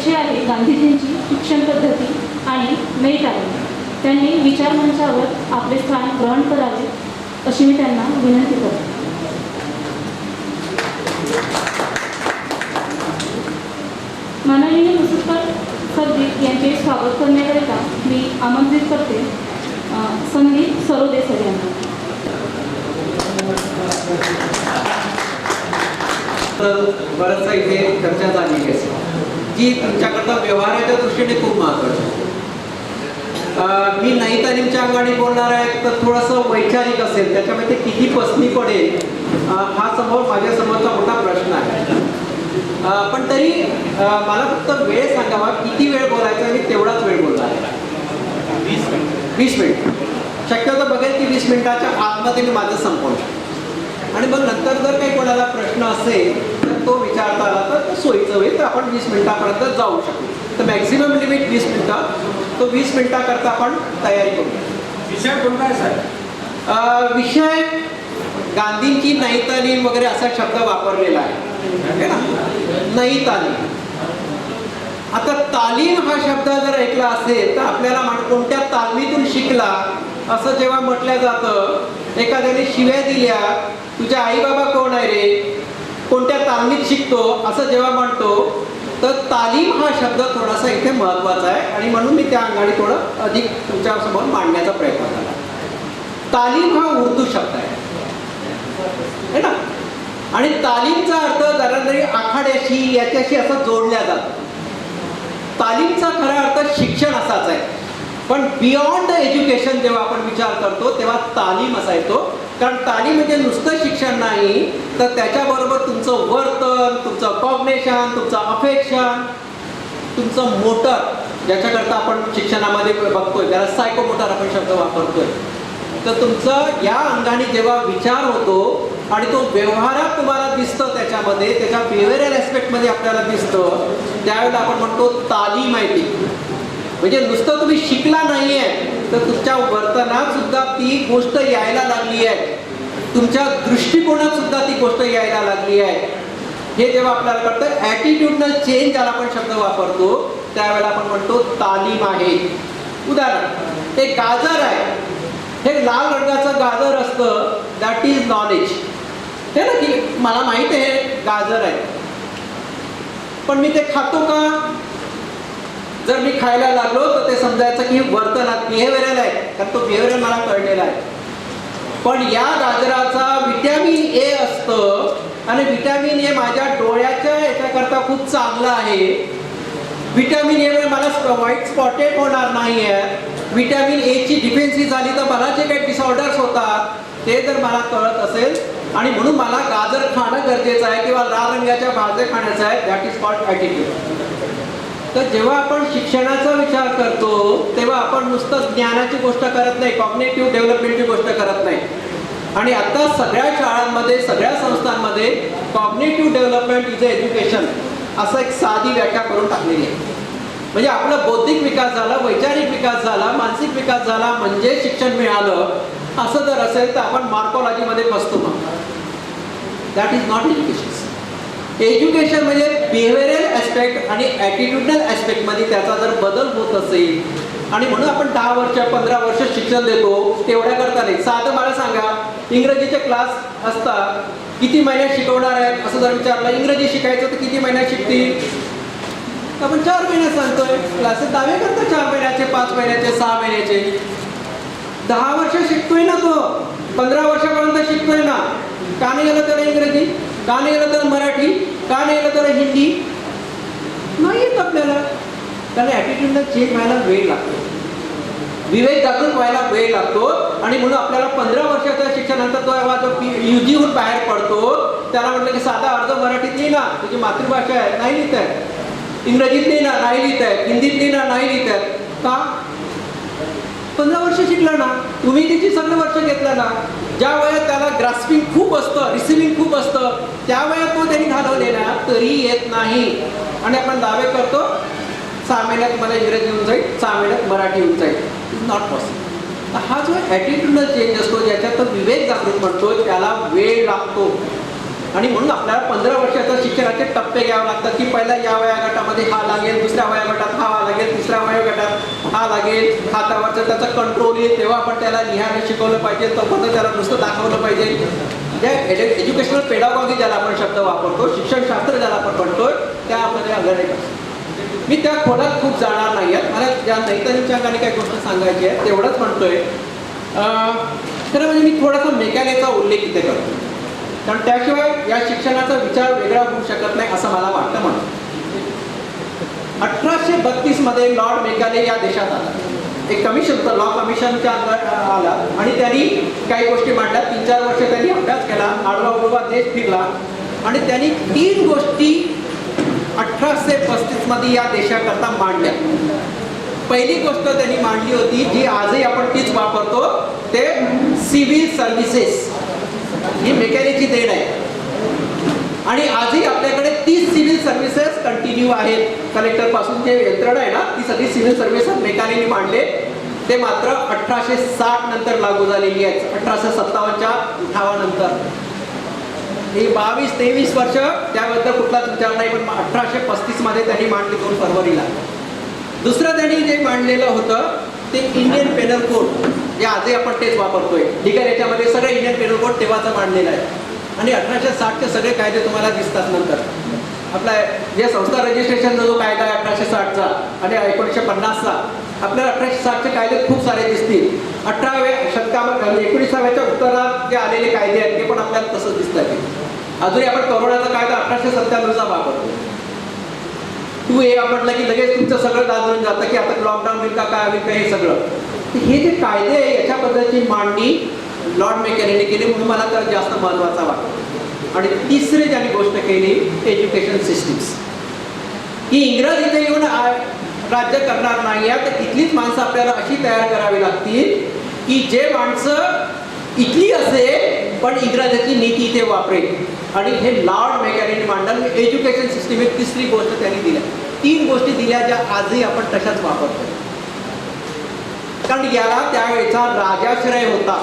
विषय आहे गांधीजींची शिक्षण पद्धती आणि नई तालीम. त्यांनी विचारमंचावर आपले स्थान ग्रहण करावे अशी मी त्यांना विनंती करते. माननीय मुसुफर सद्दिक यांचे स्वागत करण्याकरिता मी आमंत्रित करते संदीप सरोदे सर यांना. बरंचसं इथे चर्चा झालेली आहे जी तुमच्याकडनं व्यवहाराच्या दृष्टीने खूप महत्त्वाची आहे. मी नई तालीमच्या अंगाने बोलणार आहे तर थोडंसं वैचारिक असेल, त्याच्यामध्ये किती पसनी पडेल हा समोर माझ्यासमोरचा मोठा प्रश्न आहे. पण तरी मला फक्त वेळ सांगावा, किती वेळ बोलायचा मी तेवढाच वेळ बोलणार आहे. 20 मिनिट शक्यतो बघेल की 20 मिनिटाच्या आतमध्ये मी माझं संपवणार आणि मग नंतर जर काही कोणाला प्रश्न असेल तर तो विचारता आला तर सोयीचं होईल, तर आपण 20 मिनिटापर्यंत जाऊ शकू. तर मॅक्झिमम लिमिट 20 मिनिटं, तो 20 मिनिटाकरता आपण तयारी करू. विषय कोणता आहे साहेब? विषय गांधींची नई तालीम वगैरे असा शब्द वापरलेला आहे ना, नई तालीम. आता तालीम हा शब्द जर ऐकला असेल तर आपल्याला कोणत्या तालमीतून शिकला असं जेव्हा म्हटलं जातं, एखाद्याने शिव्या दिल्या, तुझ्या आई बाबा कोण आहे रे, कोणत्या तालमीत शिकतो असं जेव्हा म्हणतो, तर तालीम हा शब्द थोडासा इथे महत्त्वाचा आहे आणि म्हणून मी त्या अंगाने थोडं अधिक तुमच्यासमोर मांडण्याचा प्रयत्न केला. तालीम हा उर्दू शब्द आहे ना, आणि तालीमचा अर्थ जरा तरी आखाड्याशी याच्याशी असं जोडल्या जातो. तालीमचा खरा अर्थ शिक्षण असाच आहे, पण बियॉन्ड एज्युकेशन जेव्हा आपण विचार करतो तेव्हा तालीम असा येतो. कारण तालीम म्हणजे नुसतं शिक्षण नाही, तर त्याच्याबरोबर तुमचं वर्तन, तुमचं कॉग्नेशन, तुमचं अफेक्शन, तुमचं मोटर, ज्याच्याकरता आपण शिक्षणामध्ये बघतोय त्याला सायकोमोटर आपण शब्द वापरतोय. तर तुमचं या अंगाने जेव्हा विचार होतो आणि तो व्यवहारात तुम्हाला दिसतं, त्याच्यामध्ये त्याच्या बिहेवियरल ॲस्पेक्टमध्ये आपल्याला दिसतं, त्यावेळेला आपण म्हणतो तालीम आहे ती. म्हणजे नुसतं तुम्ही शिकला नाही आहे, तर तुमच्या वर्तनात सुद्धा ती गोष्ट यायला लागली आहे, तुमच्या दृष्टिकोनात सुद्धा ती गोष्ट यायला लागली आहे. हे जेव्हा आपल्याला कळतं, ॲटिट्यूडनल चेंज ज्याला आपण शब्द वापरतो त्यावेळेला आपण म्हणतो तालीम आहे. उदाहरण, एक गाजर आहे, हे लाल रंगाचं गाजर असतं, दॅट इज नॉलेज. हे ना की मला माहीत आहे हे गाजर आहे, पण मी ते खातो का? जर मी खायला लागलो तर ते समजायचं की वर्तनात बिहेवियरल आहे, कारण तो बिहेवियर मला कळलेला आहे. पण या गाजराचा विटॅमिन ए असतं आणि विटॅमिन ए माझ्या डोळ्याच्या याच्याकरता खूप चांगलं आहे. विटॅमिन एमुळे मला व्हाईट स्पॉटेड होणार नाही आहे. विटॅमिन एची डिफिशियन्सी झाली तर मला जे काही डिसऑर्डर्स होतात ते जर मला कळत असेल, आणि म्हणून मला गाजर खाणं गरजेचं आहे किंवा लाल रंगाच्या भाज्या खाण्याचं आहे, दॅट इज कॉल्ड ॲटिट्यूड. तर जेव्हा आपण शिक्षणाचा विचार करतो तेव्हा आपण नुसतं ज्ञानाची गोष्ट करत नाही, कॉग्निटिव्ह डेव्हलपमेंटची गोष्ट करत नाही. आणि आता सगळ्या शाळांमध्ये, सगळ्या संस्थांमध्ये कॉग्निटिव्ह डेव्हलपमेंट इज एज्युकेशन असं एक साधी व्याख्या करून टाकलेली आहे. म्हणजे आपला बौद्धिक विकास झाला, वैचारिक विकास झाला, मानसिक विकास झाला म्हणजे शिक्षण मिळालं असं जर असेल तर आपण मार्कोलॉजीमध्ये फसतो. मग that is not education. Education म्हणजे बिहेवियरल ॲस्पेक्ट आणि ॲटिट्यूडनल ॲस्पेक्टमध्ये त्याचा जर बदल होत असेल, आणि म्हणून आपण 10 वर्ष 15 वर्ष शिक्षण देतो तेवढ्या करता नाही. साधं मला सांगा, इंग्रजीचे क्लास असतात, किती महिन्यात शिकवणार आहेत असं जर विचारलं, इंग्रजी शिकायचं तर किती महिन्यात शिकतील? आपण 4 महिन्यात सांगतोय. क्लासेस दावे करतो 4 महिन्याचे, 5 महिन्याचे, 6 महिन्याचे. 10 वर्ष शिकतोय ना तो, 15 वर्षापर्यंत शिकतोय ना. का नाही गेलं त्याला इंग्रजी? का नाही गेलं त्याला मराठी? का नाही गेलं त्याला हिंदी? नाही येत आपल्याला. त्याला ॲटिट्यूडला चेंज व्हायला वेळ लागतो, विवेक जागृत व्हायला वेळ लागतो. आणि म्हणून आपल्याला 15 वर्षाच्या शिक्षणानंतर तो जेव्हा UGहून बाहेर पडतो त्याला म्हटलं की साधा अर्ध मराठीत लिही ना, तुझी मातृभाषा आहे, नाही लिहित आहे. इंग्रजीत लिही ना, नाही लिहित आहे. हिंदीत लिही ना, नाही लिहित आहे. का? 15 वर्ष शिकला ना तुम्ही, तिची सगळं वर्ष घेतलं ना. ज्या वयात त्याला ग्रास्पिंग खूप असतं, रिसिव्हिंग खूप असतं, त्या वयात तो त्यांनी घालवलेला तरी येत नाही. आणि आपण दावे करतो 6 महिन्यात मला इंग्रजी येऊन जाईल, 6 महिन्यात मराठी येऊन जाईल. Is not possible. हा जो ॲटिट्यूडनल चेंज असतो, ज्याच्यात विवेक जागृत म्हणतो, त्याला वेळ लागतो. आणि म्हणून आपल्याला 15 वर्षाच्या शिक्षणाचे टप्पे घ्यावे लागतात की पहिला या वयोगटामध्ये हा लागेल, दुसऱ्या वयोगटात हा लागेल, तिसऱ्या वयोगटात हा लागेल, हातावरचं त्याचं कंट्रोल येईल, तेव्हा आपण त्याला लिहायला शिकवलं पाहिजे, तोपर्यंत त्याला नुसतं दाखवलं पाहिजे. ज्या एज्युकेशनल पेडागॉगी ज्याला आपण शब्द वापरतो, शिक्षणशास्त्र ज्याला आपण म्हणतोय, त्यामध्ये अगदी मी त्या खोलात खूप जाणार नाही आहेत. मला ज्या नैतिकच्या अंगाने काही गोष्ट सांगायची आहे तेवढंच म्हणतोय. खरं म्हणजे मी थोडासा मेकॅलेचा उल्लेख इथे करतो, कारण त्याशिवाय या शिक्षणाचा विचार वेगळा होऊ शकत नाही असं मला वाटतं. म्हणून 1832 मध्ये लॉर्ड मेकॅले या देशात आला. एक कमिशन होतं, लॉ कमिशनच्या आला आणि त्यांनी काही गोष्टी मांडल्या. 3-4 वर्ष त्यांनी अभ्यास केला, आडवा उडवा देश फिरला आणि त्यांनी 3 गोष्टी 1835 मध्ये या देशाकरता मांडल्या. पहिली गोष्ट त्यांनी मांडली होती जी आजही आपण तीच वापरतो, ते सिव्हिल सर्व्हिसेस. ही मेकॅलेची देण आहे आणि आजही आपल्याकडे 30 सिव्हिल सर्व्हिसेस कंटिन्यू आहेत. कलेक्टर पासून जे यंत्रणा आहे ना, ती सगळी सिव्हिल सर्व्हिसेस मेकॅलेने मांडले. ते मात्र 1860 नंतर लागू झालेली आहेत, 1857च्या उठावानंतर. ही 22-23 वर्ष त्याबद्दल कुठलाच विचार नाही, पण 1835 मध्ये त्यांनी मांडली 2 फरवरीला. दुसरं त्यांनी जे मांडलेलं होतं ते इंडियन पेनल कोड, जे आजही आपण तेच वापरतोय. ठीक आहे, याच्यामध्ये सगळं इंडियन पेनल कोड तेव्हाचं मांडलेलं आहे आणि 1860चे सगळे कायदे तुम्हाला दिसतात. नंतर आपला जे संस्था रजिस्ट्रेशनचा जो कायदा आहे 1860चा आणि 1950चा, आपल्याला 1860चे कायदे खूप सारे दिसतील. 18व्या शतकामध्ये 19व्याच्या उत्तरात जे आलेले कायदे आहेत ते पण आपल्याला तसंच दिसतात. अजूनही आपण करोनाचा कायदा 1897चा वापरतो. 2A म्हटलं की लगेच तुमचं सगळं दादरून जातं की आता लॉकडाऊन होईल का, काय होईल का, हे सगळं. हे जे कायदे आहे याच्याबद्दलची मांडणी लॉर्ड मेकॅलेने केली, म्हणून मला तर जास्त महत्त्वाचा वाटतो. आणि तिसरी ज्यांनी गोष्ट केली एज्युकेशन सिस्टीम्स, की इंग्रज इथे येऊन राज्य करणार नाही आहे, तर इथलीच माणसं आपल्याला अशी तयार करावी लागतील की जे माणसं इथली असेल पण इंग्रजाची नीती इथे वापरेल. आणि हे लॉर्ड मेकॅलेने मांडलं एज्युकेशन सिस्टीम. एक तिसरी गोष्ट त्यांनी दिल्या. 3 गोष्टी दिल्या ज्या आजही आपण तशाच वापरतो, कारण याला त्यावेळेचा राजाश्रय होता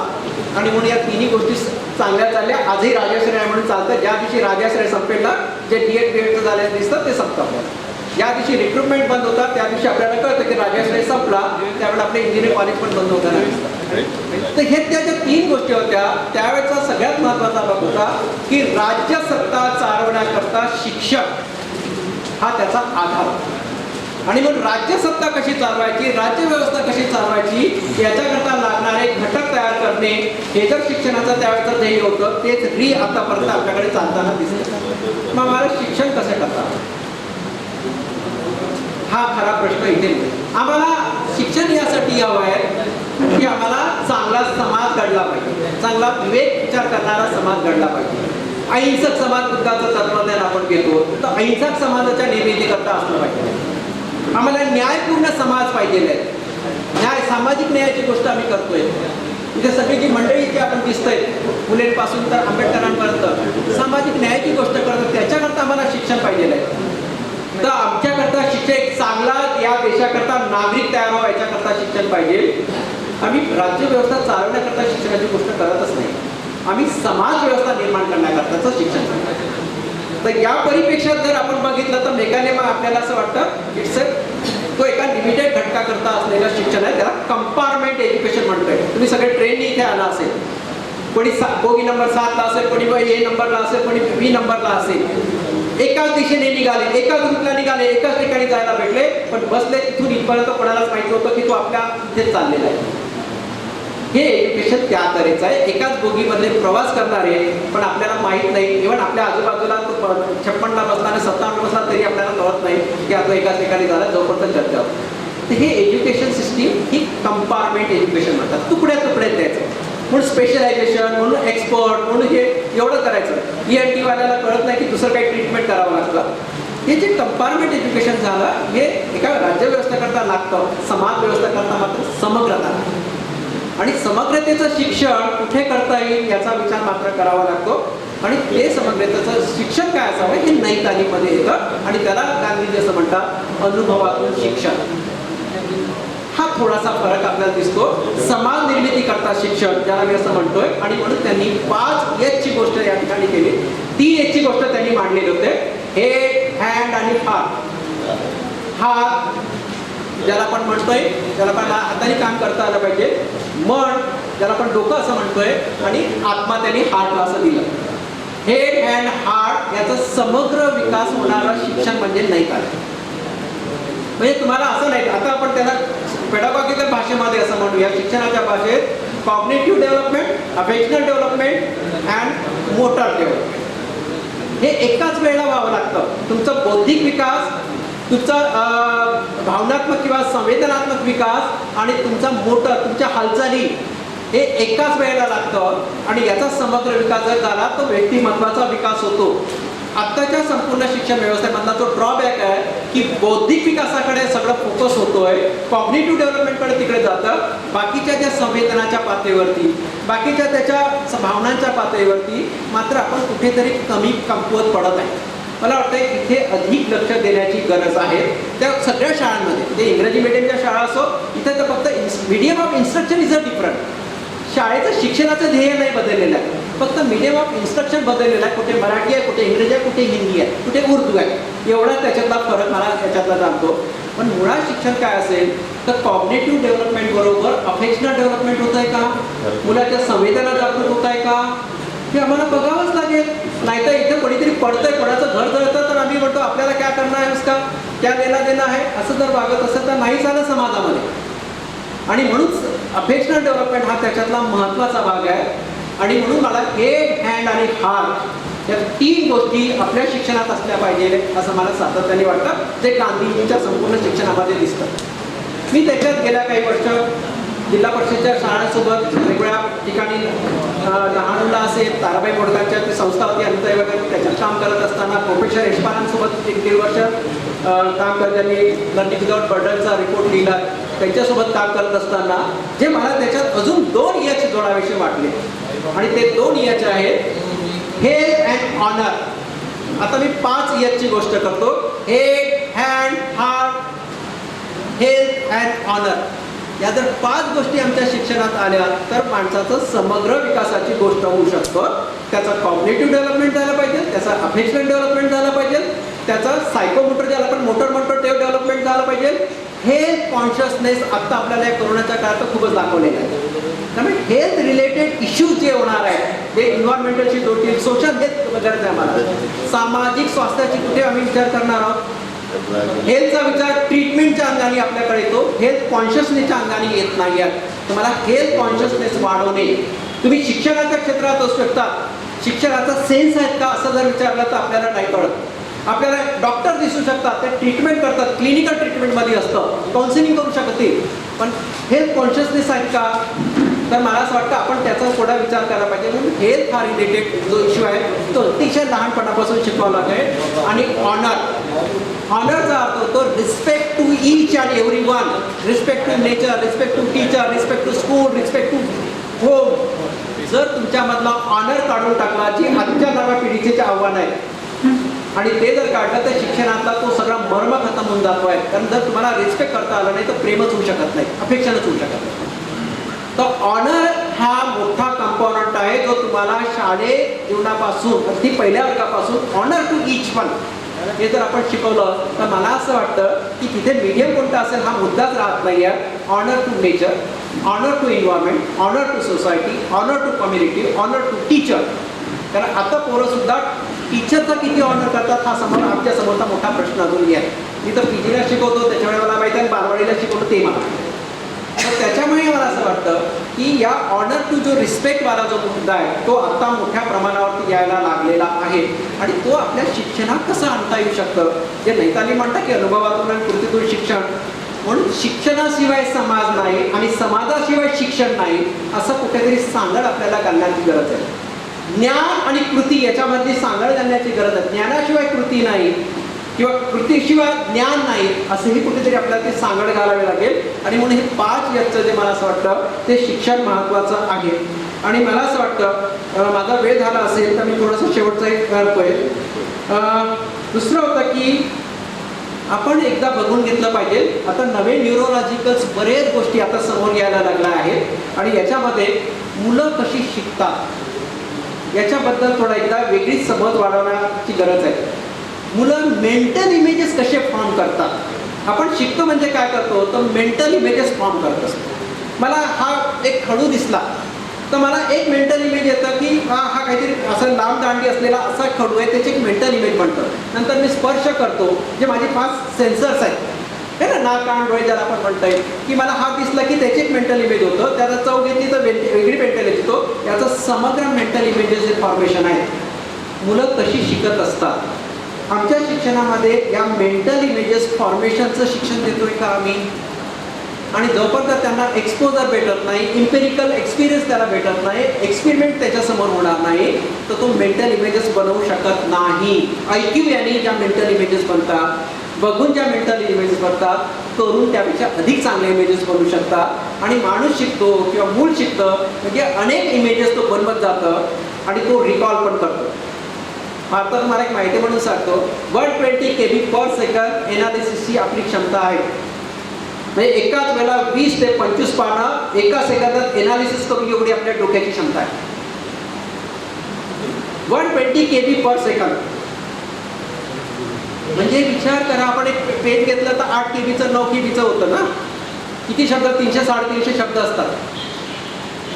आणि म्हणून या 3 गोष्टी चांगल्या चालल्या. आजही राजाश्रय म्हणून चालतं. ज्या दिवशी राजाश्रय संपेल ना, जे D.Ed B.Edचं झालेलं दिसतं ते संपतं आपल्याला. ज्या दिवशी रिक्रुटमेंट बंद होतात त्या दिवशी आपल्याला कळतं की राजाश्रय संपला, त्यावेळेला आपले इंजिनिअरिंग कॉलेज पण बंद होताना दिसतं. तर हे त्या ज्या 3 गोष्टी होत्या त्यावेळेचा सगळ्यात महत्त्वाचा भाग होता की राज्यसत्ता चालवण्याकरता शिक्षण हा त्याचा आधार होता. आणि मग राज्यसत्ता कशी चालवायची, राज्यव्यवस्था कशी चालवायची याच्याकरता लागणारे घटक तयार करणे, हे जर शिक्षणाचं त्यावेळेचं ध्येय होतं, तेच आतापर्यंत आपल्याकडे चालताना दिसतं. मग मला शिक्षण कसं करतात हा खरा प्रश्न इथे. आम्हाला शिक्षण यासाठी हवं आहे की आम्हाला चांगला समाज घडला पाहिजे, चांगला विवेक विचार करणारा समाज घडला पाहिजे. अहिंसक समाज बुद्धाचं तत्वज्ञान आपण घेतो, तर अहिंसक समाजाच्या निर्मितीकरता असलं पाहिजे. आम्हाला न्यायपूर्ण समाज पाहिजे आहे. न्याय, सामाजिक न्यायाची गोष्ट आम्ही करतोय. इथे सगळी जी मंडळी इथे आपण दिसतंय, फुलेंपासून तर आंबेडकरांपर्यंत सामाजिक न्यायाची गोष्ट करतो, त्याच्याकरता आम्हाला शिक्षण पाहिजे आहे. तर आमच्याकरता शिक्षक चांगला या देशाकरता नागरिक तयार व्हावा याच्याकरता शिक्षण पाहिजे. आम्ही राज्यव्यवस्था चालवण्याकरता शिक्षणाची गोष्ट करतच नाही, आम्ही समाज व्यवस्था निर्माण करण्याकरताचं शिक्षण करतो. तर या परिपेक्षात जर आपण बघितलं तर मेकॅले मग आपल्याला असं वाटतं इट्स तो एका लिमिटेड घटकाकरता असलेलं शिक्षण आहे, त्याला कंपार्टमेंट एज्युकेशन म्हणतोय. तुम्ही सगळे ट्रेनने इथे आला असेल, कोणी बोगी नंबर 7ला असेल, कोणी A नंबरला असेल, कोणी B नंबरला असेल. एकाच दिशेने निघाले, एकाच रूटला निघाले, एकाच ठिकाणी जायला भेटले, पण बसले तिथून इथपर्यंत कोणालाच माहिती होतं की तो आपल्या इथेच चाललेला आहे. हे एज्युकेशन त्या तऱ्हेचं आहे. एकाच बोगीमध्ये प्रवास करणारे पण आपल्याला माहीत नाही, इव्हन आपल्या आजूबाजूला 56ला बसला आणि 57ला बसला तरी आपल्याला कळत नाही की आता एकाच ठिकाणी झाला जोपर्यंत चर्चा होती. तर हे एज्युकेशन सिस्टीम ही कंपार्टमेंट एज्युकेशन म्हणतात. तुकड्या तुकड्यात द्यायचं, म्हणून स्पेशलायझेशन, म्हणून एक्सपर्ट, म्हणून हे एवढं करायचं. ENT वाल्याला कळत नाही की दुसरं काही ट्रीटमेंट करावं लागतं. हे जे कंपार्टमेंट एज्युकेशन झालं हे एका राज्यव्यवस्थेकरता लागतं, समाज व्यवस्थेकरता मात्र समग्रता. आणि समग्रतेचं शिक्षण कुठे करता येईल याचा विचार मात्र करावा लागतो. आणि ते समग्रतेचं शिक्षण काय असावं हे नैतिकतेमध्ये येतं आणि त्याला गांधीजी असं म्हणतात अनुभवातून शिक्षण. हा थोडासा फरक आपल्याला दिसतो. समाज निर्मिती करता शिक्षण ज्याला मी असं म्हणतोय. आणि म्हणून त्यांनी 5 H ची गोष्ट या ठिकाणी केली. 3 Hची गोष्ट त्यांनी मांडलेली होते. हेड, हँड आणि हात. हात ज्याला आपण म्हणतोय त्याला पण हाताने काम करता आलं पाहिजे. मन ज्याला आपण डोकं असं म्हणतोय आणि आत्मा त्यांनी हार्टला असं दिलं. हेड, हँड, हार्ट याचा समग्र विकास होणारं शिक्षण म्हणजे नैतिक. म्हणजे तुम्हाला असं नाही, आता आपण त्याला पेडागॉगिकल भाषेमध्ये असं म्हणूया, शिक्षणाच्या भाषेत cognitive development, affectional development and motor development हे एकाच वेळेला व्हावं लागतं. तुमचं बौद्धिक विकास, तुमचा भावनात्मक किंवा संवेदनात्मक विकास आणि तुमचा मोटर, तुमच्या हालचाली हे एकाच वेळेला लागतं. आणि याचा समग्र विकास जर झाला तर व्यक्तिमत्वाचा विकास होतो. आत्ताच्या संपूर्ण शिक्षण व्यवस्थेमधला तो ड्रॉबॅक आहे की बौद्धिक विकासाकडे सगळं फोकस होतोय, कॉग्निटिव्ह डेव्हलपमेंटकडे तिकडे जातं. बाकीच्या ज्या संवेदनाच्या पातळीवरती, बाकीच्या त्याच्या भावनांच्या पातळीवरती मात्र आपण कुठेतरी कमकुवत पडत आहे. मला वाटतं इथे अधिक लक्ष देण्याची गरज आहे. त्या सगळ्या शाळांमध्ये, ते इंग्रजी मिडियमच्या शाळा असो, इथे तर फक्त medium of instruction is a different. शाळेचं शिक्षणाचं ध्येय नाही बदललेलं आहे, फक्त मीडियम ऑफ इन्स्ट्रक्शन बदललेलं आहे. कुठे मराठी आहे, कुठे इंग्रजी आहे, कुठे हिंदी आहे, कुठे उर्दू आहे, एवढा त्याच्यातला फरक मला त्याच्यातला जाणतो. पण मुळात शिक्षण काय असेल तर कॉग्निटिव्ह डेव्हलपमेंट बरोबर अफेक्शनल डेव्हलपमेंट होत आहे का, मुलाच्या संवेदना जागृत होत आहे का, हे आम्हाला बघावंच लागेल. नाहीतर इथे कोणीतरी पडतंय, कोणाचं घर जळतं तर आम्ही म्हणतो आपल्याला काय करणार आहेस का, क्या देणं देणं आहे, असं जर वागत असेल तर नाही झालं समाजामध्ये. आणि म्हणून अफेक्शनल डेव्हलपमेंट हा त्याच्यातला महत्त्वाचा भाग आहे. आणि म्हणून मला हेड, हँड आणि हार्ट या 3 गोष्टी आपल्या शिक्षणात असल्या पाहिजे असं मला सातत्याने वाटतं, जे गांधीजींच्या संपूर्ण शिक्षणामध्ये दिसतं. मी त्याच्यात गेल्या काही वर्ष जिल्हा परिषदेच्या शाळांसोबत वेगवेगळ्या ठिकाणी लहान मुलं असेल, ताराबाई मोडकांच्या ती संस्था होती अंतय वगैरे, त्याच्यात काम करत असताना प्रोफेसर यशपालांसोबत 1-1.5 वर्ष काम करत, त्यांनी लर्निंग विदाउट बर्डनचा रिपोर्ट लिहिला. त्यांच्यासोबत काम करत असताना जे मला त्याच्यात अजून 2 याचे जोडाविषयी वाटले आणि ते 2 याचे आहेत हेड अँड ऑनर. आता मी 5 याची गोष्ट करतो. Head, hand, heart, health and honour या जर 5 गोष्टी आमच्या शिक्षणात आल्या तर माणसाचं समग्र विकासाची गोष्ट होऊ शकतं. त्याचा कॉग्निटिव्ह डेव्हलपमेंट झालं पाहिजे, त्याचा अफेक्शनल डेव्हलपमेंट झालं पाहिजे, त्याचा सायकोमोटर ज्याला आपण मोटर म्हणतो ते डेव्हलपमेंट झालं पाहिजे. हेल्थ कॉन्शियसनेस आत्ता आपल्याला या कोरोनाच्या काळात खूपच दाखवलेलं आहे. त्यामुळे हेल्थ रिलेटेड इश्यूज जे होणार आहेत, जे एन्व्हायरमेंटलशी जोडतील, सोशल हेल्थ गरज आहे आम्हाला, सामाजिक स्वास्थ्याची कुठे आम्ही विचार करणार आहोत. हेल्थचा विचार ट्रीटमेंटच्या अंगाने आपल्याकडे येतो, हेल्थ कॉन्शियसनेसच्या अंगाने येत नाही आहे. तुम्हाला हेल्थ कॉन्शियसनेस वाढवणे, तुम्ही शिक्षणाच्या क्षेत्रात असू शकता, शिक्षणाचा सेन्स आहेत का असं जर विचारलं तर आपल्याला नाही कळत. आपल्याला डॉक्टर दिसू शकतात, ते ट्रीटमेंट करतात, क्लिनिकल ट्रीटमेंटमध्ये असतं, काउन्सिलिंग करू शकतील, पण हेल्थ कॉन्शियसनेस आहेत का, तर मला असं वाटतं आपण त्याचा थोडा विचार करायला पाहिजे. म्हणून हेल्थ हा रिलेटेड जो इश्यू आहे तो अतिशय लहानपणापासून शिकवला आहे. आणि ऑनरचा अर्थ होतो respect to each and every one, respect to nature, respect to teacher, respect to school, respect to home. जर तुमच्यामधला ऑनर काढून टाकला, जी आजच्या नव्या पिढीचे आव्हान आहे, आणि ते जर काढलं तर शिक्षणातला तो सगळा मर्म खतम होऊन जातो आहे. कारण जर तुम्हाला रिस्पेक्ट करता आला नाही तर प्रेमच होऊ शकत नाही, अफेक्शनच होऊ शकत नाही. तर ऑनर हा मोठा कंपोनंट आहे जो तुम्हाला शाळे जीवनापासून अगदी पहिल्या वर्गापासून ऑनर टू ईच वन हे जर आपण शिकवलं तर मला असं वाटतं की तिथे मीडियम कोणता असेल हा मुद्दाच राहत नाही आहे. Honour to nature, honour to environment, honour to society, honour to community, honour to teacher. कारण आता पोरंसुद्धा टीचरचा किती ऑनर करतात हा आमच्या समोरचा मोठा प्रश्न अजूनही आहे. मी तर PGला शिकवतो त्याच्यामुळे मला माहिती आहे, बालवाडीला शिकवतो ते मला. तर त्याच्यामुळे मला असं वाटतं की या ऑनर टू जो रिस्पेक्टवाला जो मुद्दा आहे तो आता मोठ्या प्रमाणावरती यायला लागलेला आहे. आणि तो आपल्या शिक्षणात कसं आणता येऊ शकतं, जे नैताली म्हणतात की अनुभवातून आणि कृतीतून शिक्षण. म्हणून शिक्षणाशिवाय समाज नाही आणि समाजाशिवाय शिक्षण नाही असं कुठेतरी सांगड आपल्याला घालण्याची गरज आहे. ज्ञान आणि कृती याच्यामधली सांगड घालण्याची गरज आहे. ज्ञानाशिवाय कृती नाही किंवा कृतीशिवाय ज्ञान नाही असंही कुठेतरी आपल्याला ते सांगड घालावे लागेल. आणि म्हणून हे 5 याचं जे मला असं वाटतं ते शिक्षण महत्त्वाचं आहे. आणि मला असं वाटतं माझा वेळ झाला असेल तर मी थोडंसं शेवटचं एक करतोय. दुसरं होतं की आपण एकदा बघून घेतलं पाहिजे, आता नवे न्यूरोलॉजिकल्स बरेच गोष्टी आता समोर यायला लागल्या आहेत आणि याच्यामध्ये मुलं कशी शिकतात याच्याबद्दल थोडा एकदा वेगळीच समज वाढवण्याची गरज आहे. मुलं मेंटल इमेजेस कसे फॉर्म करतात. आपण शिकतो म्हणजे काय करतो तर मेंटल इमेजेस फॉर्म करत असतो. मला हा एक खडू दिसला तर मला एक मेंटल इमेज येतं की हा काहीतरी असं लांब दांडी असलेला असा खडू आहे, त्याची एक मेंटल इमेज बनतं. नंतर मी स्पर्श करतो, जे माझे 5 सेन्सर्स आहेत है ना, नाक कान डोळे ज्याला आपण म्हणता येईल, की मला हात दिसला की त्याची एक मेंटल इमेज होतं, त्याचा चव घेतली तर वेगळी मेंटल इमेज येतो. याचं समग्र मेंटल इमेजेस फॉर्मेशन आहे. मुलं तशी शिकत असतात. आमच्या शिक्षणामध्ये या मेंटल इमेजेस फॉर्मेशनचं शिक्षण देतोय का आम्ही? आणि जोपर्यंत त्यांना एक्सपोजर भेटत नाही, इम्पेरिकल एक्सपिरियन्स त्याला भेटत नाही, एक्सपेरिमेंट त्याच्यासमोर होणार नाही, तर तो मेंटल इमेजेस बनवू शकत नाही. IQ याने ज्या मेंटल इमेजेस बनतात, बघून ज्या मेंटल इमेजेस बनतात, करून त्यापेक्षा अधिक चांगले इमेजेस बनवू शकतात. आणि माणूस शिकतो किंवा मूल शिकतं म्हणजे अनेक इमेजेस तो बनवत जातं आणि तो रिकॉल पण करतो. आता तुम्हाला एक माहिती म्हणून सांगतो, 120 KB/s एनालिसिसची आपली क्षमता आहे. म्हणजे एकाच वेळेला 20 ते 25 पानं एका सेकंदात एनालिसिस करून एवढी आपल्या डोक्याची क्षमता आहे. 120 KB/s. म्हणजे विचार करा, आपण एक पेन घेतलं तर 8 KBचं 9 KBचं होतं ना. किती शब्द? 300-350 शब्द असतात.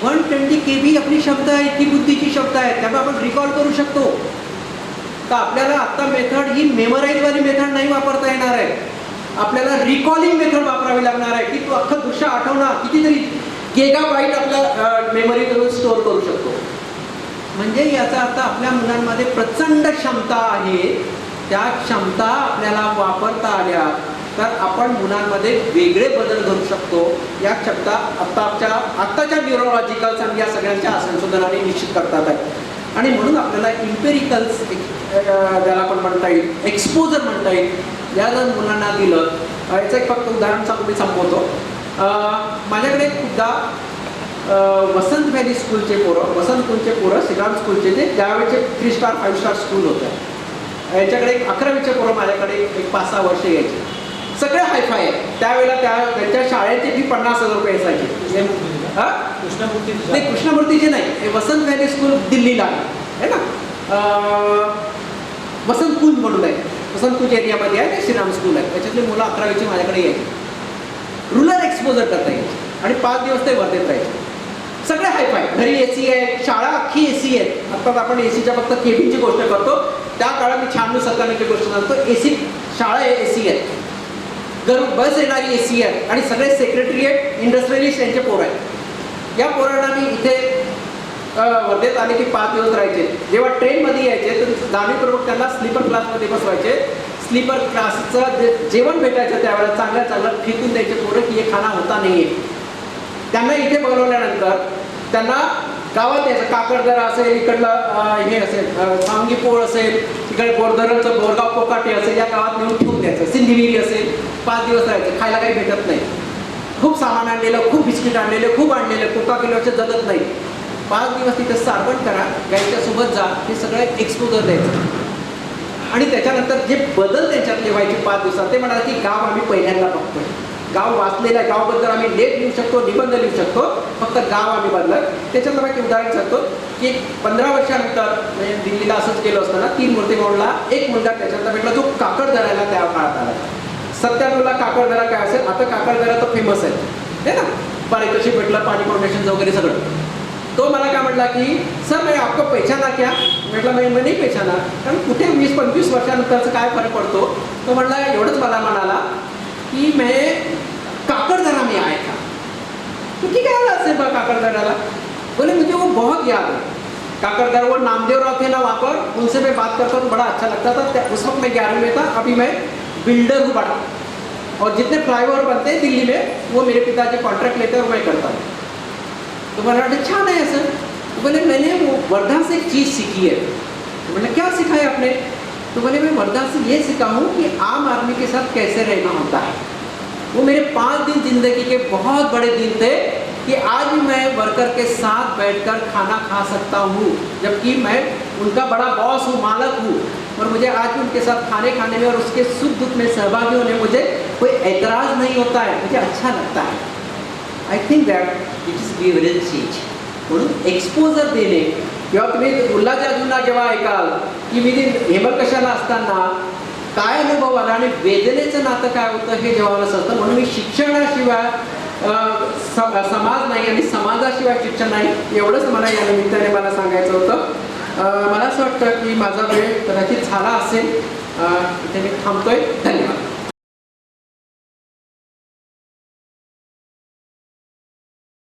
120 KB आपली क्षमता आहे, इतकी बुद्धीची क्षमता आहे. त्यामुळे आपण रिकॉल करू शकतो. तर आपल्याला आत्ता मेथड ही मेमोराईजवाली मेथड नाही वापरता येणार आहे. आपल्याला रिकॉलिंग मेथड वापरावी लागणार आहे, की तो अख्खं दृश्य आठवणार, कितीतरी गिगाबाईट आपल्या मेमरीवरून स्टोअर करू शकतो. म्हणजे याचा अर्थ आपल्या मुलांमध्ये प्रचंड क्षमता आहे. त्या क्षमता आपल्याला वापरता आल्या तर आपण मुलांमध्ये वेगळे बदल घडू शकतो. या क्षमता आत्ताच्या न्यूरोलॉजिकल्स आणि या सगळ्यांच्या संशोधनाने निश्चित करतात आहे. आणि म्हणून आपल्याला इम्पेरिकल्स ज्याला आपण म्हणता येईल, एक्सपोजर म्हणता येईल, या जर मुलांना दिलं. याचं एक फक्त उदाहरण सांगून मी संपवतो. माझ्याकडे खूपदा वसंत व्हॅली स्कूलचे पोरं, वसंत स्कूलचे पोरं, श्रीराम स्कूलचे, जे त्यावेळेचे 3 स्टार 5 स्टार स्कूल होतं, याच्याकडे एक 11वीचे पोरं माझ्याकडे एक 5-6 वर्ष यायचे. सगळे हायफाय आहे. त्यावेळेला त्यांच्या शाळेची फी 50,000 रुपये असायची. नाही, कृष्णमूर्तीचे नाही, वसंत व्हॅली स्कूल दिल्लीला आहे ना, वसंत कुंज म्हणून आहे, वसंत कुंज एरियामध्ये आहे, ते श्रीराम स्कूल आहे. त्याच्यातली मुलं 11वीची माझ्याकडे यायची. रुरल एक्सपोजर करता यायची आणि 5 दिवस ते वर्धेत राहायचे. सगळे हायफाय, घरी AC आहे, शाळा अख्खी AC आहे. आत्ताच आपण ACच्या फक्त केबिनची गोष्ट करतो, त्या काळात मी 96-97ची गोष्ट सांगतो. AC शाळा आहे, AC आहे, बस येणारी AC आहे आणि सगळे सेक्रेटरिएट इंडस्ट्रियलिस्ट यांचे पोरं आहेत. या पोरांना मी इथे वर्धेत आले की 5 दिवस राहायचे. जेव्हा ट्रेनमध्ये यायचे तर जाणीवपूर्वक त्यांना स्लीपर क्लासमध्ये बसवायचे. स्लीपर क्लासचं जेवण भेटायचं त्यावेळेला चांगलं फेकून द्यायचे पोरं की हे खाना होता नाही आहे. त्यांना इथे बोलवल्यानंतर त्यांना गावात यायचं, काकडदरा असेल, इकडलं हे असेल सांगी पोळ असेल, इकडे बोरधरणचं बोरगाव कोकाटे असेल, या गावात नेऊन ठेवून द्यायचं. सिंधीविरी असेल, 5 दिवस राहायचे. खायला काही भेटत नाही. खूप सामान आणलेलं, खूप बिस्किट आणलेले, खूप आणलेले, कोका किलोचे जगत नाही. 5 दिवस तिथे सारवण करा, गाईच्यासोबत जा, हे सगळं एक्सपोजर द्यायचं. आणि त्याच्यानंतर जे बदल त्यांच्यातले व्हायचे 5 दिवसात, ते म्हणाले की गाव आम्ही पहिल्यांदा बघतोय, गाव वाचलेलं आहे, गावाबद्दल आम्ही लेख लिहू शकतो, निबंध लिहू शकतो, फक्त गाव आम्ही बदलत. त्याच्यातलं एक उदाहरण सांगतो की 15 वर्षानंतर म्हणजे दिल्लीला असंच केलं असताना 3 मूर्तिमोडला एक मुलगा त्याच्यातला भेटला जो काकड धरायला त्या काळात आला. 97ला काकडदरा काय असेल, आता काकडदरा तर फेमस आहे ना, पारितोषिक भेटलं, पाणी फाउंडेशन वगैरे सगळं. तो मला काय म्हटला की सर मैं आपको पहचाना क्या? म्हटलं मैं नाही पहचाना, कारण कुठे 20-25 वर्षानंतरचं काय फरक पडतो. तो म्हटला एवढंच मला म्हणाला कि मैं काकड़दरा में आया था. तो क्या याद है बा काकड़दरा? बोले मुझे वो बहुत याद है. काकड़दरा वो नामदेव राव थे ना वहाँ पर, उनसे मैं बात करता तो बड़ा अच्छा लगता था. उस वक्त मैं 11वीं में था, अभी मैं बिल्डर हूँ बड़ा, और जितने फ्लाईओवर बनते हैं दिल्ली में वो मेरे पिताजी कॉन्ट्रैक्ट लेते हैं और मैं करता हूँ. तो मैंने बोला अच्छा नहीं है सर. तो बोले मैंने वो वर्धा से एक चीज़ सीखी है. तो मैंने क्या सीखा है आपने? तो बोले मैं वर्धा से ये सीखा हूँ कि आम आदमी के साथ कैसे रहना होता है. वो मेरे 5 दिन जिंदगी के बहुत बड़े दिन थे कि आज भी मैं वर्कर के साथ बैठकर खाना खा सकता हूँ, जबकि मैं उनका बड़ा बॉस हूँ, मालक हूँ, और मुझे आज भी उनके साथ खाने में और उसके सुख दुख में सहभागी होने मुझे कोई एतराज़ नहीं होता है, मुझे अच्छा लगता है. I think that it is behavioural change. म्हणून एक्सपोजर देणे किंवा तुम्ही उल्हाच्या अजूनला जेव्हा ऐकाल की मी हेमलकशाला असताना काय अनुभव आला आणि वेदनेचं नातं काय होतं हे जेव्हा मला समजतं. म्हणून मी शिक्षणाशिवाय समाज नाही आणि समाजाशिवाय शिक्षण नाही एवढंच मला या निमित्ताने मला सांगायचं होतं. मला असं वाटतं की माझा वेळ कदाचित झाला असेल. इथे मी थांबतोय. धन्यवाद.